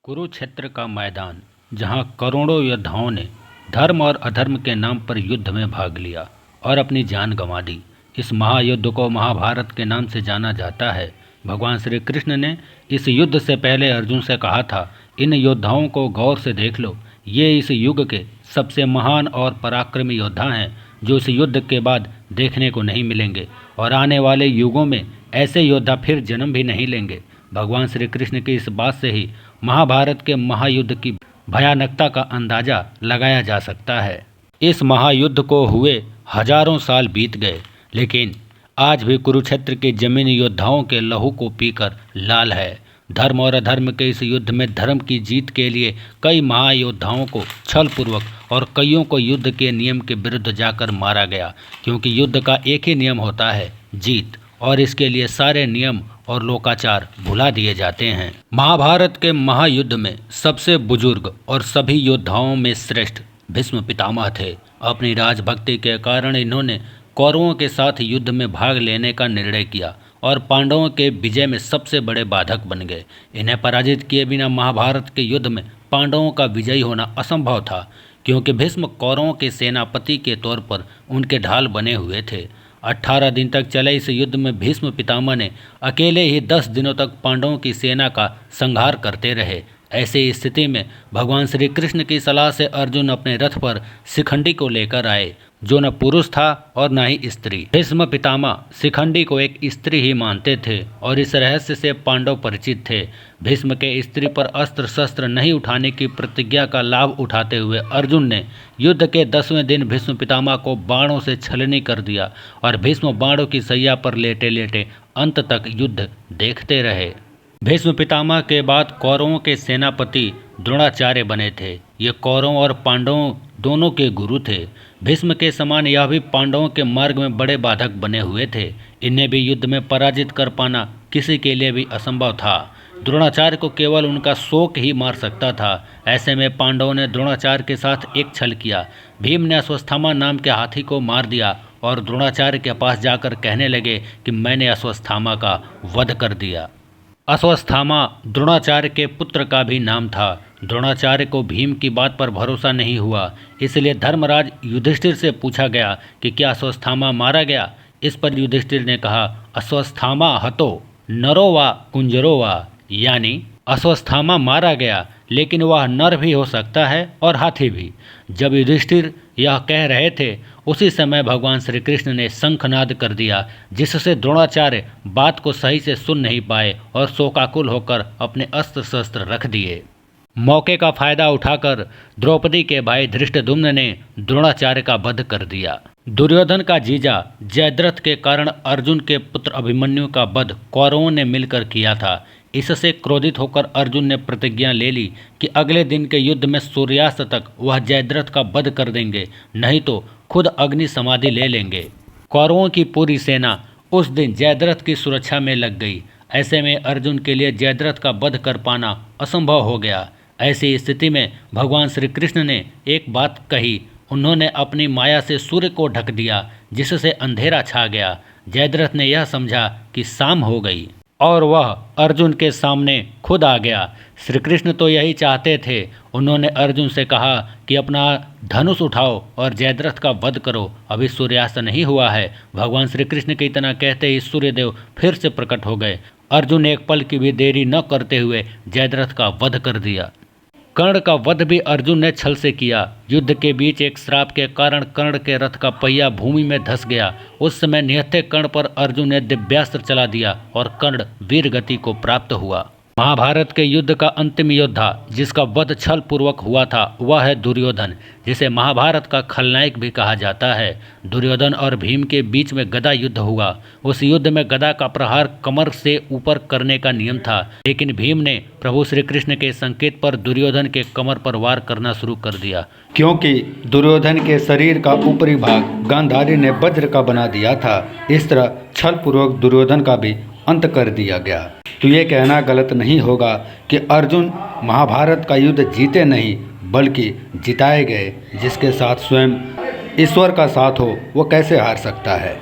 कुरुक्षेत्र का मैदान, जहां करोड़ों योद्धाओं ने धर्म और अधर्म के नाम पर युद्ध में भाग लिया और अपनी जान गंवा दी। इस महायुद्ध को महाभारत के नाम से जाना जाता है। भगवान श्री कृष्ण ने इस युद्ध से पहले अर्जुन से कहा था, इन योद्धाओं को गौर से देख लो, ये इस युग के सबसे महान और पराक्रमी योद्धा हैं, जो इस युद्ध के बाद देखने को नहीं मिलेंगे और आने वाले युगों में ऐसे योद्धा फिर जन्म भी नहीं लेंगे। भगवान श्री कृष्ण की इस बात से ही महाभारत के महायुद्ध की भयानकता का अंदाजा लगाया जा सकता है। इस महायुद्ध को हुए हजारों साल बीत गए, लेकिन आज भी कुरुक्षेत्र के जमीनी योद्धाओं के लहू को पीकर लाल है। धर्म और अधर्म के इस युद्ध में धर्म की जीत के लिए कई महायोद्धाओं को छलपूर्वक और कईयों को युद्ध के नियम के विरुद्ध जाकर मारा गया, क्योंकि युद्ध का एक ही नियम होता है, जीत, और इसके लिए सारे नियम और लोकाचार भुला दिए जाते हैं। महाभारत के महायुद्ध में सबसे बुजुर्ग और सभी योद्धाओं में श्रेष्ठ भीष्म पितामह थे। अपनी राजभक्ति के कारण इन्होंने कौरवों के साथ युद्ध में भाग लेने का निर्णय किया और पांडवों के विजय में सबसे बड़े बाधक बन गए। इन्हें पराजित किए बिना महाभारत के युद्ध में पांडवों का विजयी होना असंभव था, क्योंकि भीष्म कौरवों के सेनापति के तौर पर उनके ढाल बने हुए थे। 18 दिन तक चले इस युद्ध में भीष्म पितामह ने अकेले ही 10 दिनों तक पांडवों की सेना का संहार करते रहे। ऐसी स्थिति में भगवान श्री कृष्ण की सलाह से अर्जुन अपने रथ पर शिखंडी को लेकर आए, जो न पुरुष था और न ही स्त्री। भीष्म पितामह शिखंडी को एक स्त्री ही मानते थे और इस रहस्य से पांडव परिचित थे। भीष्म के स्त्री पर अस्त्र शस्त्र नहीं उठाने की प्रतिज्ञा का लाभ उठाते हुए अर्जुन ने युद्ध के 10वें दिन भीष्म पितामह को बाणों से छलनी कर दिया और भीष्म बाणों की सैया पर लेटे लेटे अंत तक युद्ध देखते रहे। भीष्म पितामह के बाद कौरवों के सेनापति द्रोणाचार्य बने थे। ये कौरवों और पांडवों दोनों के गुरु थे। भीष्म के समान यह भी पांडवों के मार्ग में बड़े बाधक बने हुए थे। इन्हें भी युद्ध में पराजित कर पाना किसी के लिए भी असंभव था। द्रोणाचार्य को केवल उनका शोक ही मार सकता था। ऐसे में पांडवों ने द्रोणाचार्य के साथ एक छल किया। भीम ने अश्वत्थामा नाम के हाथी को मार दिया और द्रोणाचार्य के पास जाकर कहने लगे कि मैंने अश्वत्थामा का वध कर दिया। अश्वत्थामा द्रोणाचार्य के पुत्र का भी नाम था। द्रोणाचार्य को भीम की बात पर भरोसा नहीं हुआ, इसलिए धर्मराज युधिष्ठिर से पूछा गया कि क्या अश्वत्थामा मारा गया। इस पर युधिष्ठिर ने कहा, अश्वत्थामा हतो नरो वा कुंजरो वा, यानी अश्वत्थामा मारा गया, लेकिन वह नर भी हो सकता है और हाथी भी। जब युधिष्ठिर यह कह रहे थे, उसी समय भगवान श्री कृष्ण ने शंखनाद कर दिया, जिससे द्रोणाचार्य बात को सही से सुन नहीं पाए और शोकाकुल होकर अपने अस्त्र शस्त्र रख दिए। मौके का फायदा उठाकर द्रौपदी के भाई धृष्टद्युम्न ने द्रोणाचार्य का वध कर दिया। दुर्योधन का जीजा जयद्रथ के कारण अर्जुन के पुत्र अभिमन्यु का वध कौरवों ने मिलकर किया था। इससे क्रोधित होकर अर्जुन ने प्रतिज्ञा ले ली कि अगले दिन के युद्ध में सूर्यास्त तक वह जयद्रथ का वध कर देंगे, नहीं तो खुद अग्नि समाधि ले लेंगे। कौरवों की पूरी सेना उस दिन जयद्रथ की सुरक्षा में लग गई। ऐसे में अर्जुन के लिए जयद्रथ का वध कर पाना असंभव हो गया। ऐसी स्थिति में भगवान श्री कृष्ण ने एक बात कही। उन्होंने अपनी माया से सूर्य को ढक दिया, जिससे अंधेरा छा गया। जयद्रथ ने यह समझा कि शाम हो गई और वह अर्जुन के सामने खुद आ गया। श्री कृष्ण तो यही चाहते थे। उन्होंने अर्जुन से कहा कि अपना धनुष उठाओ और जयद्रथ का वध करो, अभी सूर्यास्त नहीं हुआ है। भगवान श्री कृष्ण के इतना कहते ही सूर्यदेव फिर से प्रकट हो गए। अर्जुन ने एक पल की भी देरी न करते हुए जयद्रथ का वध कर दिया। कर्ण का वध भी अर्जुन ने छल से किया। युद्ध के बीच एक श्राप के कारण कर्ण के रथ का पहिया भूमि में धंस गया। उस समय निहत्थे कर्ण पर अर्जुन ने दिव्यास्त्र चला दिया और कर्ण वीर गति को प्राप्त हुआ। महाभारत के युद्ध का अंतिम योद्धा जिसका वध छल पूर्वक हुआ था, वह है दुर्योधन, जिसे महाभारत का खलनायक भी कहा जाता है। दुर्योधन और भीम के बीच में गदा युद्ध हुआ। उस युद्ध में गदा का प्रहार कमर से ऊपर करने का नियम था, लेकिन भीम ने प्रभु श्री कृष्ण के संकेत पर दुर्योधन के कमर पर वार करना शुरू कर दिया, क्योंकि दुर्योधन के शरीर का ऊपरी भाग गांधारी ने वज्र का बना दिया था। इस तरह छल पूर्वक दुर्योधन का भी अंत कर दिया गया। तो ये कहना गलत नहीं होगा कि अर्जुन महाभारत का युद्ध जीते नहीं, बल्कि जिताए गए। जिसके साथ स्वयं ईश्वर का साथ हो, वो कैसे हार सकता है।